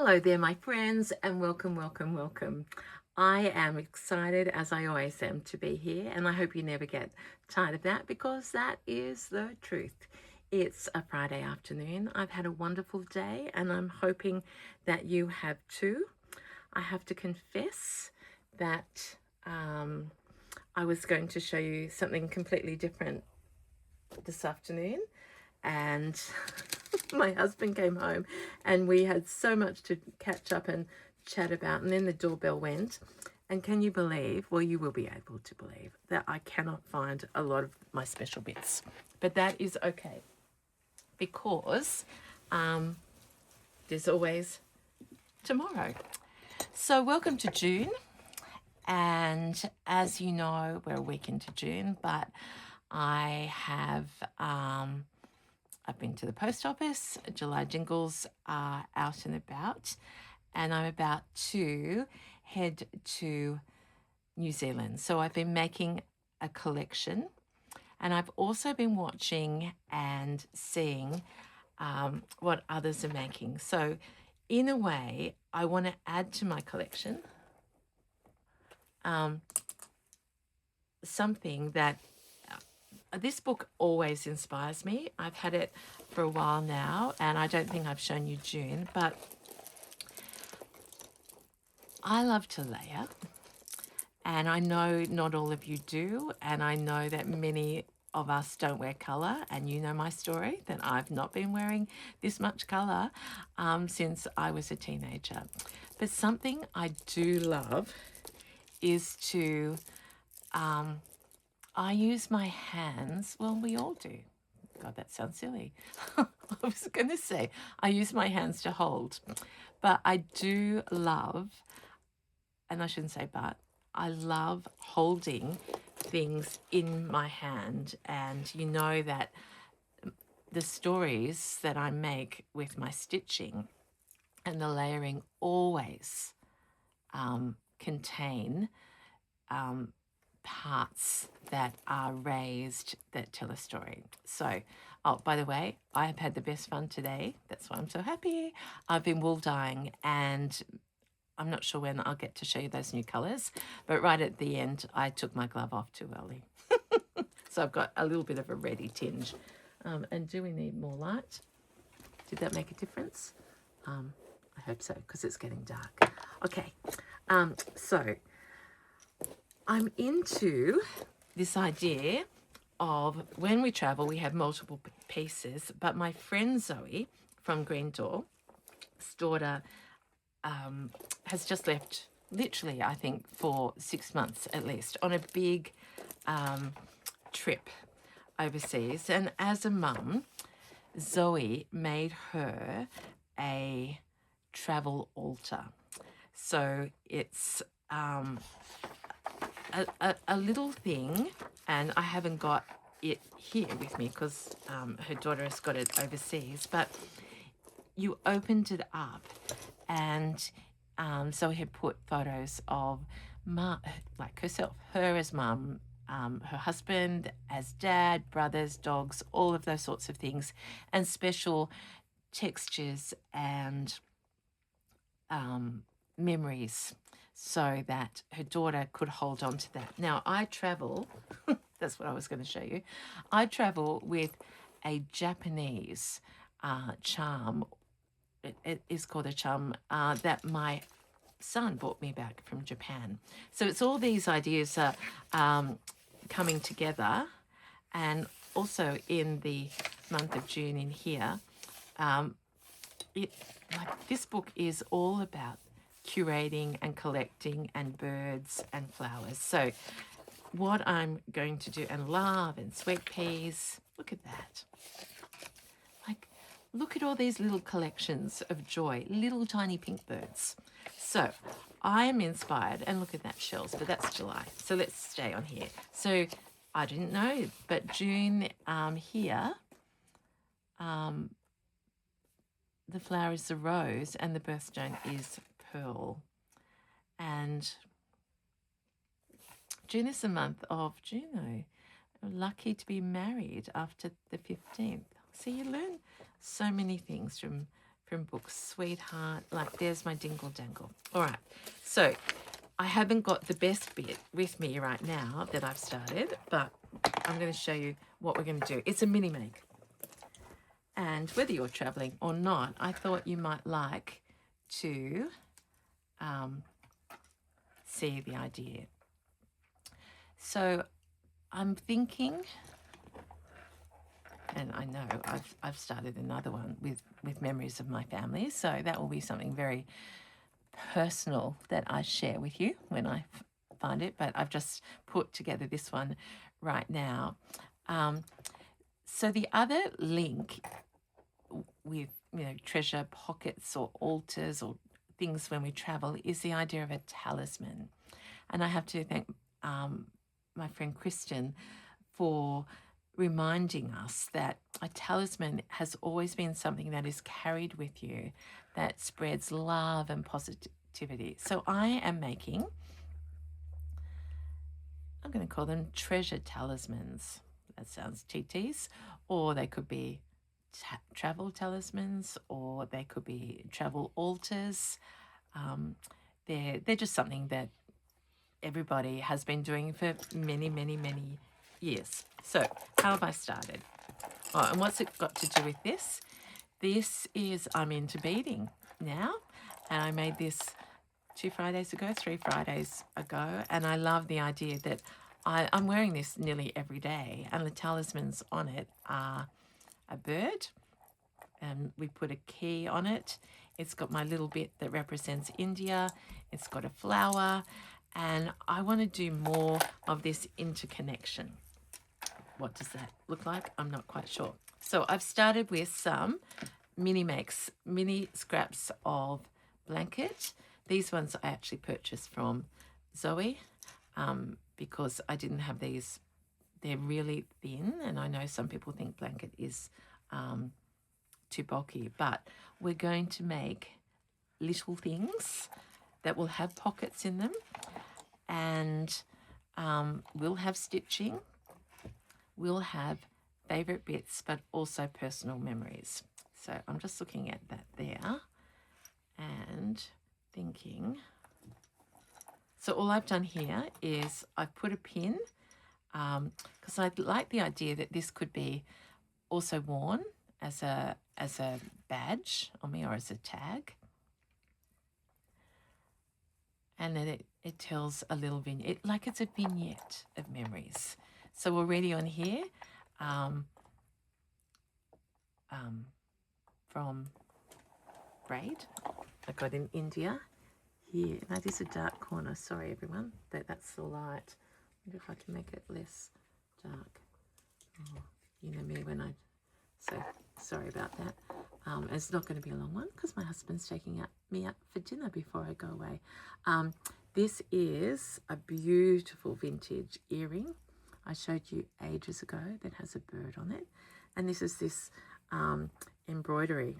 Hello there, my friends, and welcome, welcome, welcome. I am excited, as I always am, to be here, and I hope you never get tired of that because that is the truth. It's a Friday afternoon. I've had a wonderful day, and I'm hoping that you have too. I have to confess that I was going to show you something completely different this afternoon, and my husband came home and we had so much to catch up and chat about, and then the doorbell went, and can you believe, well, you will be able to believe that I cannot find a lot of my special bits, but that is okay because there's always tomorrow. So welcome to June, and as you know, we're a week into June, but I've been to the post office. July jingles are out and about, and I'm about to head to New Zealand. So I've been making a collection, and I've also been watching and seeing what others are making. So in a way, I want to add to my collection something that this book always inspires me. I've had it for a while now, and I don't think I've shown you June, but I love to layer, and I know not all of you do, and I know that many of us don't wear colour, and you know my story, that I've not been wearing this much colour since I was a teenager. But something I do love is to I use my hands. Well, we all do. God, that sounds silly. I was going to say I use my hands to hold, but I do love, and I shouldn't say but, I love holding things in my hand. And you know that the stories that I make with my stitching and the layering always contain parts that are raised that tell a story. So, oh, by the way, I have had the best fun today. That's why I'm so happy. I've been wool dyeing, and I'm not sure when I'll get to show you those new colours, but right at the end, I took my glove off too early. So I've got a little bit of a reddy tinge. And do we need more light? Did that make a difference? I hope so, because it's getting dark. Okay, so I'm into this idea of when we travel, we have multiple pieces, but my friend Zoe from Green Door, daughter, has just left, literally, I think, for 6 months at least, on a big trip overseas. And as a mum, Zoe made her a travel altar. So it's a little thing, and I haven't got it here with me because her daughter has got it overseas, but you opened it up, and Zoe had put photos of like herself, her as mum, her husband as dad, brothers, dogs, all of those sorts of things, and special textures and memories, so that her daughter could hold on to that. Now, I travel, that's what I was going to show you. I travel with a Japanese charm. It is called a charm that my son brought me back from Japan. So it's all these ideas coming together, and also in the month of June in here, this book is all about curating and collecting and birds and flowers. So what I'm going to do, and love and sweet peas, look at that. Like, look at all these little collections of joy, little tiny pink birds. So I am inspired, and look at that shells, but that's July. So let's stay on here. So I didn't know, but June here, the flower is the rose and the birthstone is pearl. And June is the month of Juno. Lucky to be married after the 15th. So you learn so many things from from books, sweetheart. Like, there's my dingle dangle. All right, so I haven't got the best bit with me right now that I've started, but I'm going to show you what we're going to do. It's a mini make. And whether you're traveling or not, I thought you might like to see the idea. So I'm thinking, and I know I've started another one with memories of my family, so that will be something very personal that I share with you when I find it, but I've just put together this one right now. So the other link with, you know, treasure pockets or altars or things when we travel is the idea of a talisman. And I have to thank my friend Kristin for reminding us that a talisman has always been something that is carried with you, that spreads love and positivity. So I am making, I'm going to call them treasure talismans. That sounds TTs, or they could be travel talismans, or they could be travel altars. They're just something that everybody has been doing for many, many, many years. So how have I started? Oh, and what's it got to do with this? This is, I'm into beading now, and I made this 3 Fridays ago, and I love the idea that I'm wearing this nearly every day, and the talismans on it are a bird, and we put a key on it. It's got my little bit that represents India. It's got a flower, and I want to do more of this interconnection. What does that look like? I'm not quite sure. So I've started with some mini scraps of blanket. These ones I actually purchased from Zoe because I didn't have these. They're really thin, and I know some people think blanket is too bulky, but we're going to make little things that will have pockets in them, and we'll have stitching, we'll have favorite bits, but also personal memories. So I'm just looking at that there and thinking. So all I've done here is I've put a pin because I like the idea that this could be also worn as a badge on me, or as a tag. And then it tells a little vignette, like it's a vignette of memories. So already on here, from braid, I got in India here. That is a dark corner. Sorry, everyone, that's the light. I wonder if I can make it less dark. Oh, you know me when I... So sorry about that. It's not going to be a long one because my husband's taking me out for dinner before I go away. This is a beautiful vintage earring I showed you ages ago that has a bird on it. And this is this embroidery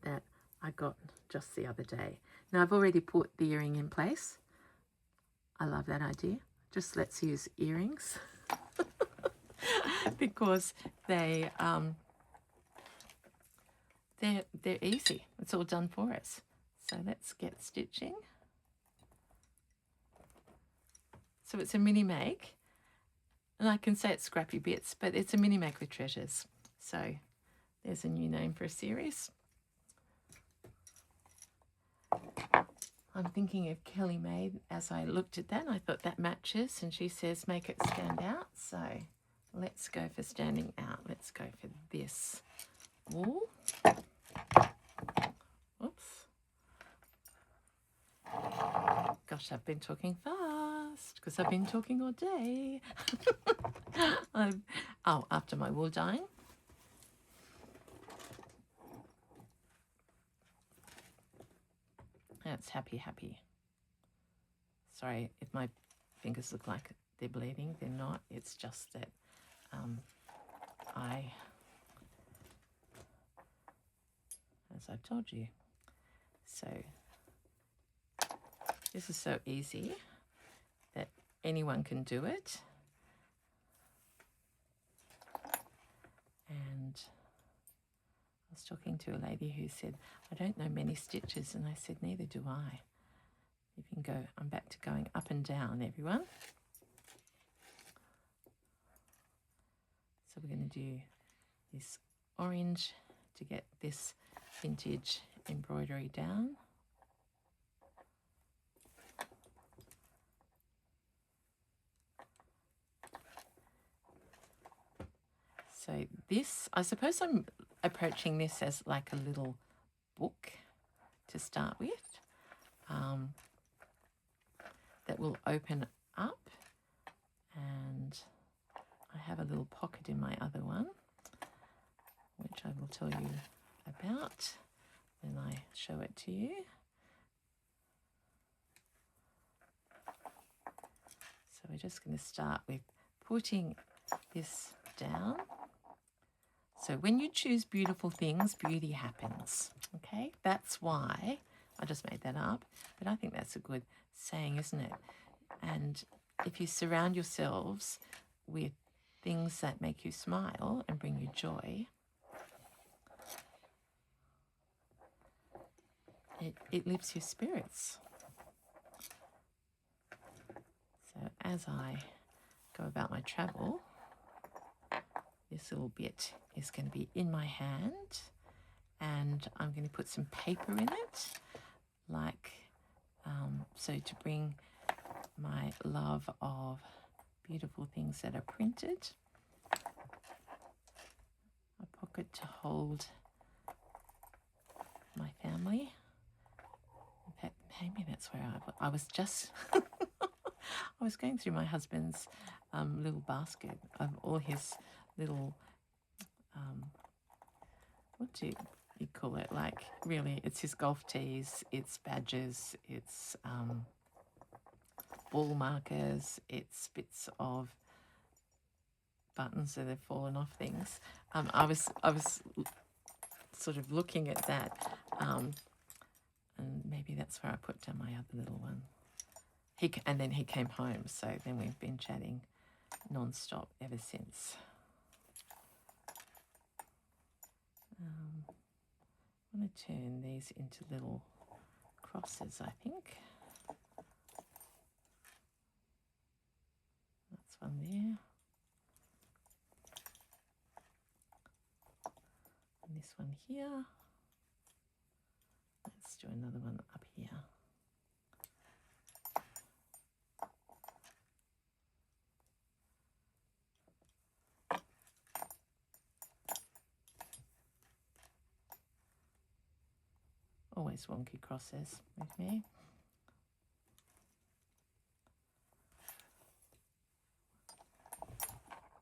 that I got just the other day. Now I've already put the earring in place. I love that idea. Just let's use earrings because they're easy. It's all done for us. So let's get stitching. So it's a mini make, and I can say it's scrappy bits, but it's a mini make with treasures. So there's a new name for a series. I'm thinking of Kelly May. As I looked at that, I thought that matches, and she says make it stand out. So let's go for standing out. Let's go for this wool. Oops. Gosh, I've been talking fast because I've been talking all day. After my wool dyeing. That's happy. Sorry if my fingers look like they're bleeding. They're not. It's just that as I've told you. So this is so easy that anyone can do it. And I'll was talking to a lady who said, I don't know many stitches, and I said, neither do I. You can go, I'm back to going up and down, everyone. So we're going to do this orange to get this vintage embroidery down. So this, I suppose I'm approaching this as like a little book to start with, that will open up, and I have a little pocket in my other one, which I will tell you about when I show it to you. So we're just going to start with putting this down. So when you choose beautiful things, beauty happens, okay? That's why, I just made that up, but I think that's a good saying, isn't it? And if you surround yourselves with things that make you smile and bring you joy, it lifts your spirits. So as I go about my travel, this little bit is going to be in my hand, and I'm going to put some paper in it, like so to bring my love of beautiful things that are printed. A pocket to hold my family. In fact, maybe that's where I was just I was going through my husband's little basket of all his little what do you call it? Like, really, it's his golf tees, it's badges, it's ball markers, it's bits of buttons that have fallen off things. I was sort of looking at that, and maybe that's where I put down my other little one. And then he came home, so then we've been chatting non-stop ever since. I'm going to turn these into little crosses, I think. That's one there. And this one here. Let's do another one up here. Always wonky crosses with me.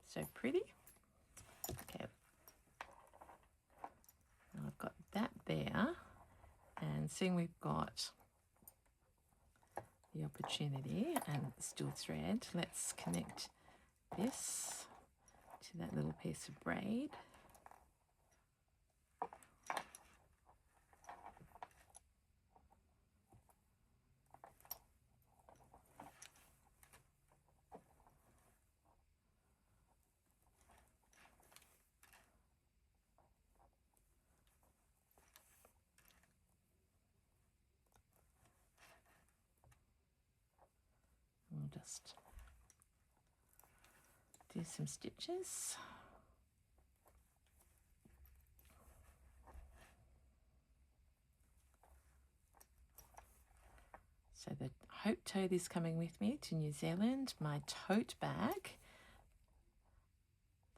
So pretty. Okay. Now I've got that there, and seeing we've got the opportunity and still thread, let's connect this to that little piece of braid. We'll just do some stitches. So the Hope tote is coming with me to New Zealand, my tote bag,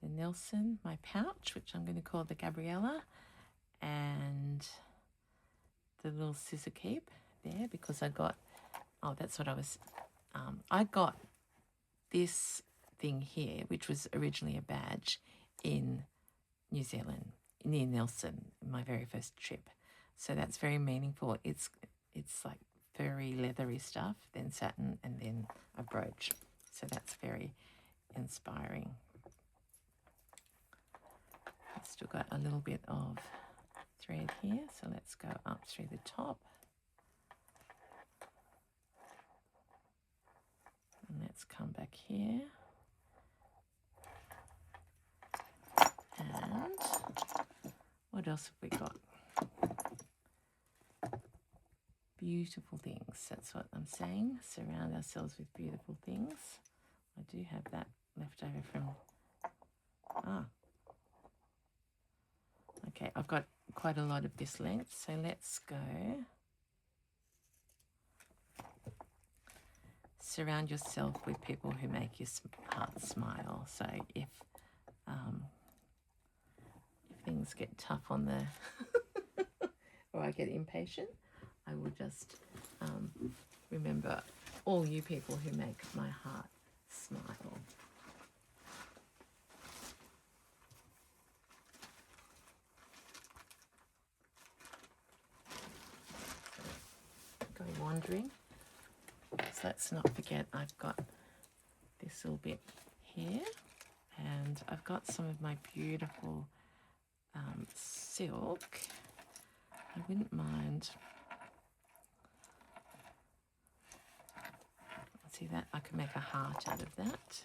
the Nelson, my pouch, which I'm going to call the Gabriella, and the little scissor keep there, because I got, oh, that's what I got this thing here, which was originally a badge in New Zealand, near Nelson, my very first trip. So that's very meaningful. It's like very leathery stuff, then satin, and then a brooch. So that's very inspiring. I've still got a little bit of thread here, so let's go up through the top. And let's come back here. And What else have we got? Beautiful things, that's what I'm saying. Surround ourselves with beautiful things. I do have that left over from, okay, I've got quite a lot of this length, so let's go. Surround yourself with people who make your heart smile. So if things get tough on the, or I get impatient, I will just remember all you people who make my heart smile. Go wandering. So let's not forget I've got this little bit here, and I've got some of my beautiful silk. I wouldn't mind. See that? I can make a heart out of that.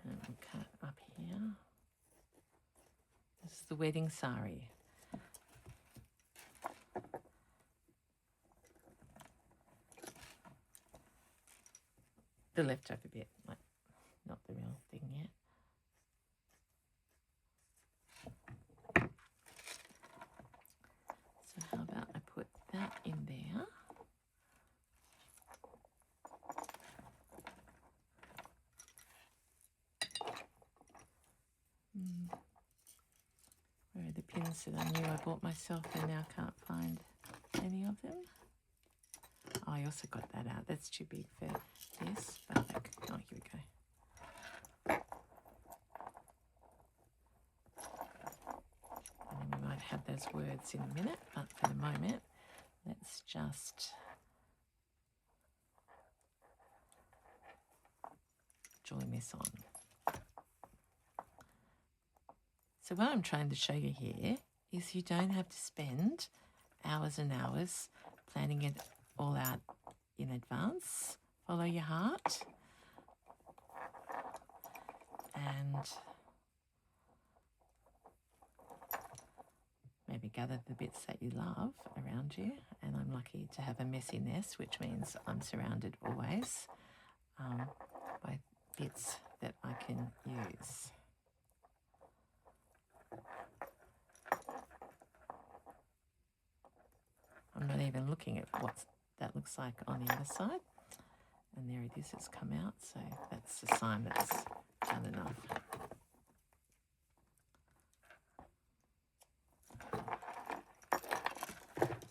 And we'll cut up here. This is the wedding sari. The leftover bit, like not the real thing yet. So how about I put that in there? Where are the pins that I knew I bought myself and now can't find any of them? Oh, I also got that out. That's too big for this, but oh, here we go. And then we might have those words in a minute, but for the moment, let's just join this on. So what I'm trying to show you here is you don't have to spend hours and hours planning it all out in advance. Follow your heart and maybe gather the bits that you love around you. And I'm lucky to have a messy nest, which means I'm surrounded always by bits that I can use. I'm not even looking at what that looks like on the other side. And there it is, it's come out. So that's a sign that's done enough.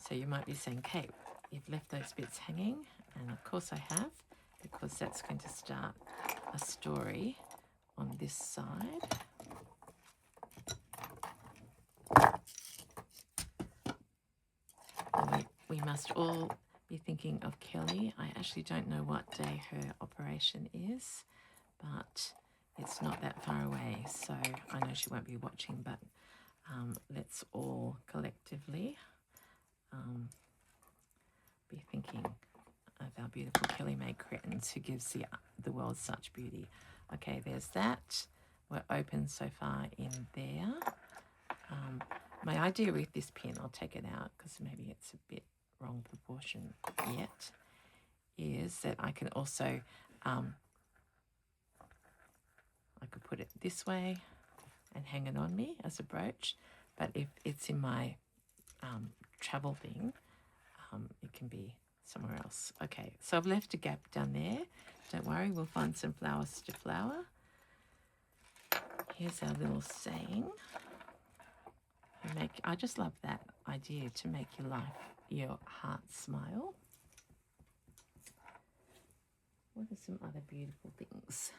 So you might be saying, Kate, you've left those bits hanging. And of course I have, because that's going to start a story on this side. We must all be thinking of Kelly. I actually don't know what day her operation is, but it's not that far away. So I know she won't be watching, but let's all collectively be thinking of our beautiful Kelly Mae Crittens, who gives the world such beauty. Okay, there's that. We're open so far in there. My idea with this pin, I'll take it out because maybe it's a bit wrong proportion yet, is that I can also, I could put it this way and hang it on me as a brooch, but if it's in my travel thing, it can be somewhere else. Okay, so I've left a gap down there. Don't worry, we'll find some flowers to flower. Here's our little saying. I just love that idea, to make your heart smile. What are some other beautiful things?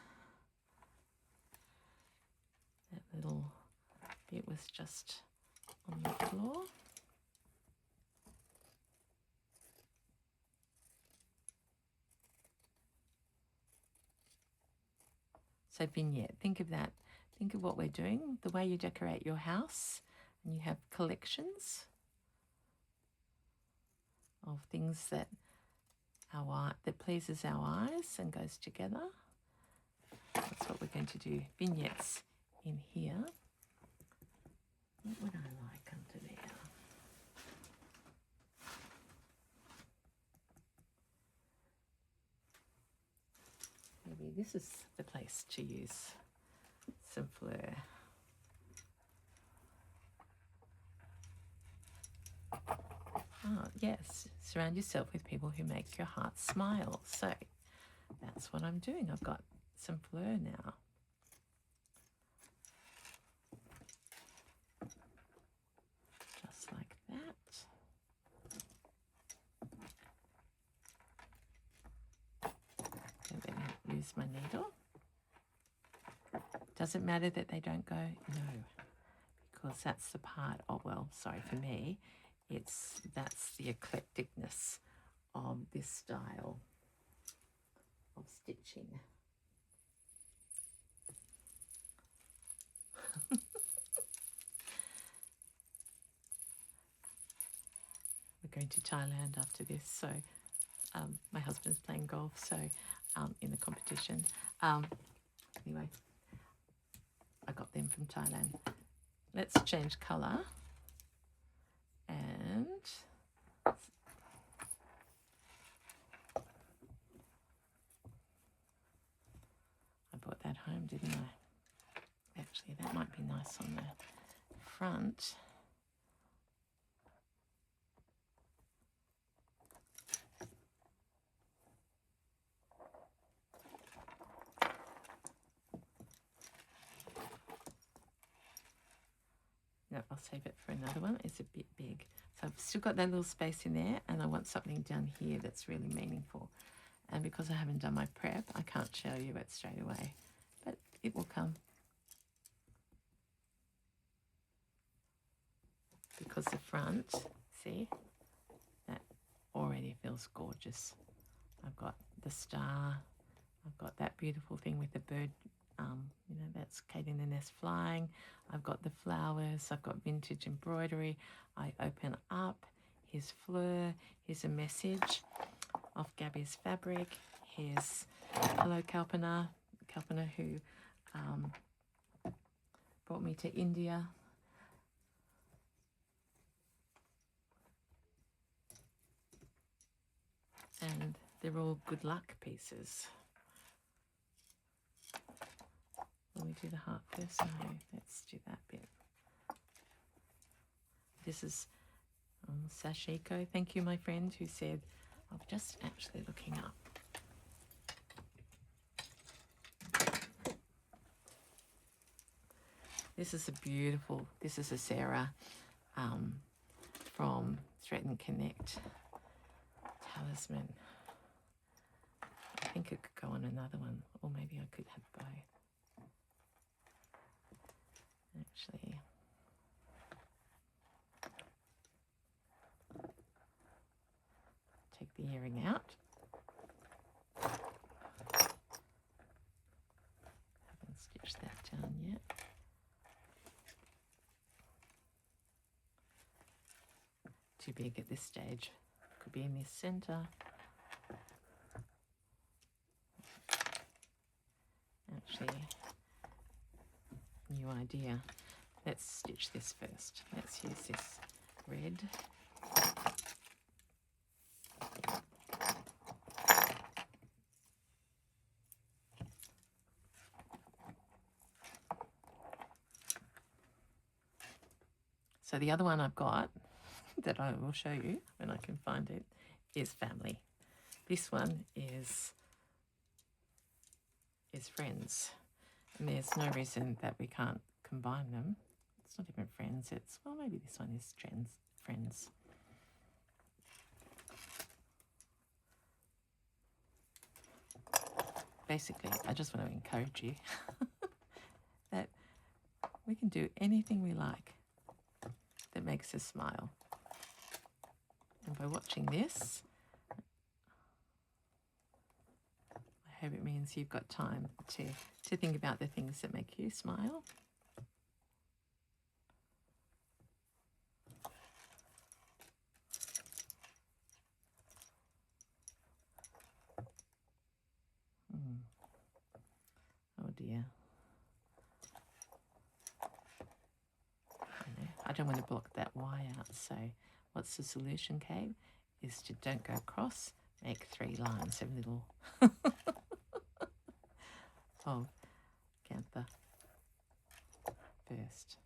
That little bit was just on the floor. So vignette, think of that. Think of what we're doing, the way you decorate your house, and you have collections of things that that pleases our eyes and goes together. That's what we're going to do. Vignettes in here. What would I like under there? Maybe this is the place to use some fleur. Oh, yes, surround yourself with people who make your heart smile. So that's what I'm doing. I've got some fleur now. Just like that. And then use my needle. Does it matter that they don't go? No, because that's the part, oh well, sorry, for me, that's the eclecticness of this style of stitching. We're going to Thailand after this, so my husband's playing golf, so in the competition. Anyway, I got them from Thailand. Let's change colour, and I brought that home, didn't I? Actually, that might be nice on the front. No, I'll save it for another one. It's a bit big. So I've still got that little space in there, and I want something down here that's really meaningful. And because I haven't done my prep, I can't show you it straight away, but it will come. Because the front, see, that already feels gorgeous. I've got the star, I've got that beautiful thing with the bird, you know, that's Kate in the Nest flying. I've got the flowers, I've got vintage embroidery. I open up, here's fleur, here's a message off Gabby's fabric. Here's hello Kalpana who brought me to India. And they're all good luck pieces. Will we do the heart first? No, let's do that bit. This is Sashiko. Thank you, my friend, who said, I'm just actually looking up. This is a beautiful, this is a Sarah from Thread and Connect. Talisman. I think it could go on another one, or maybe I could have both. Actually, take the earring out. Haven't stitched that down yet. Too big at this stage. Could be in this center. Actually, new idea. Let's stitch this first. Let's use this red. So the other one I've got that I will show you when I can find it is family. This one is friends, and there's no reason that we can't combine them. It's not even friends, it's, well, maybe this one is friends. Basically, I just want to encourage you that we can do anything we like that makes us smile. And by watching this, I hope it means you've got time to think about the things that make you smile. here. I don't want to block that Y out, so what's the solution, Kate? Is to don't go across, make 3 lines of little of camphor first.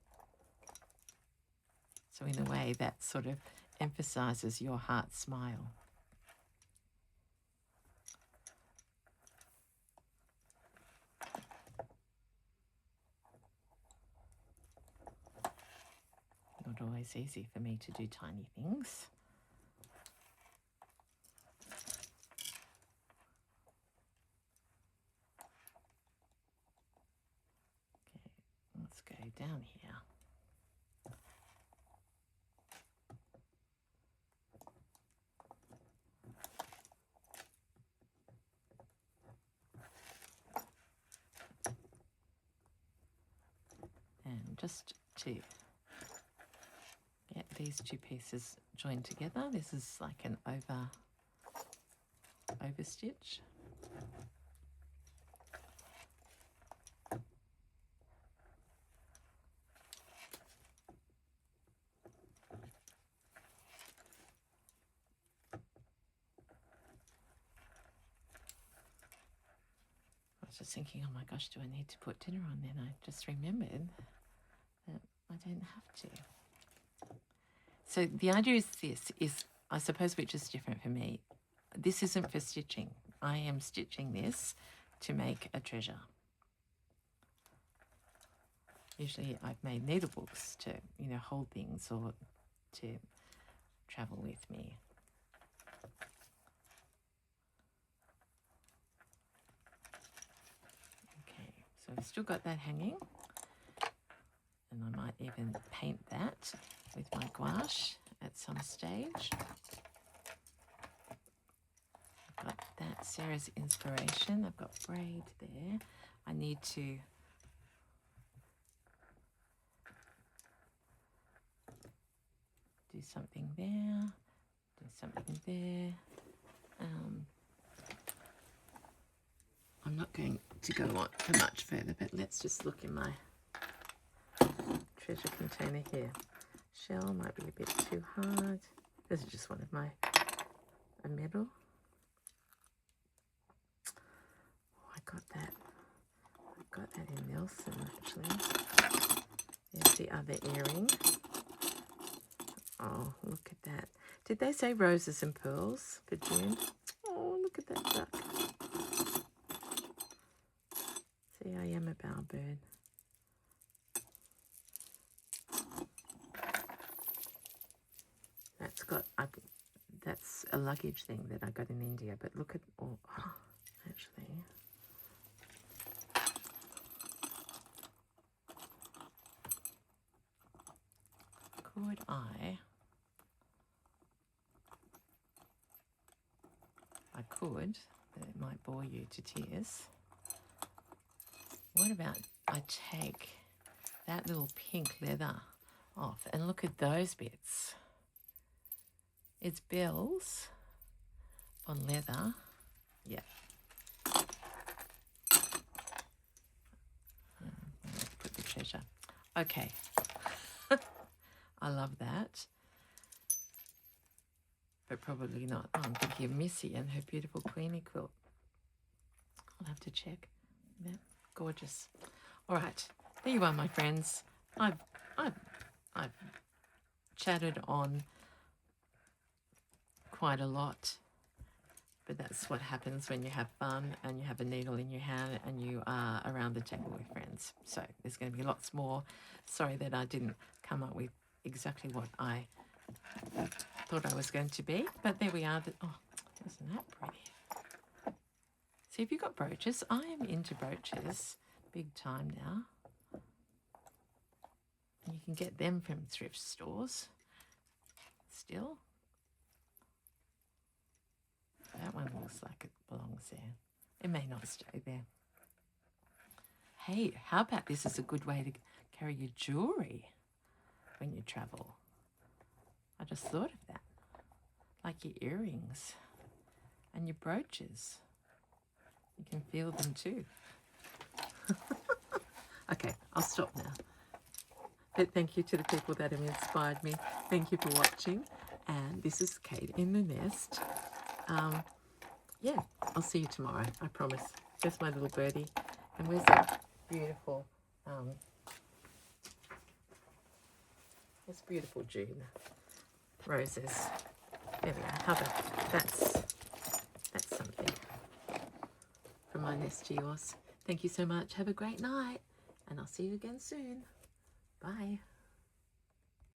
So in a way that sort of emphasizes your heart smile. Not always easy for me to do tiny things. Okay, let's go down here. And just to get these 2 pieces joined together, this is like an over stitch. I was just thinking, oh my gosh, do I need to put dinner on then? I just remembered that I don't have to. So the idea is this, I suppose, which is different for me. This isn't for stitching. I am stitching this to make a treasure. Usually I've made needlebooks to, hold things or to travel with me. Okay, so I've still got that hanging. And I might even paint that with my gouache at some stage. I've got that Sarah's inspiration. I've got braid there. I need to do something there, do something there. I'm not going to go on much further, but let's just look in my treasure container here. Shell might be a bit too hard. This is just one of my, a medal. Oh, I got that in Nelson actually. There's the other earring. Oh, look at that. Did they say roses and pearls for June? Oh, look at that duck. See, I am a bowerbird. That's a luggage thing that I got in India, but look at all, actually. Could I could, but it might bore you to tears. What about I take that little pink leather off and look at those bits. It's bells on leather. Yeah. Put the treasure. Okay. I love that. But probably not. Oh, I'm thinking of Missy and her beautiful Queenie quilt. I'll have to check. Yeah, gorgeous. All right, there you are, my friends. I've chatted on quite a lot, but that's what happens when you have fun and you have a needle in your hand and you are around the table with friends. So there's going to be lots more. Sorry that I didn't come up with exactly what I thought I was going to be, but there we are. Oh, isn't that pretty? See, if you've got brooches, I am into brooches big time now. And you can get them from thrift stores still. That one looks like it belongs there. It may not stay there. Hey, how about this is a good way to carry your jewellery when you travel? I just thought of that. Like your earrings and your brooches. You can feel them too. But thank you to the people that have inspired me. Thank you for watching. And this is Kate in the Nest. Yeah, I'll see you tomorrow, I promise. There's my little birdie. And where's that beautiful, this beautiful June roses. There we are. How about that's something from my nest to yours. Thank you so much. Have a great night, and I'll see you again soon. Bye.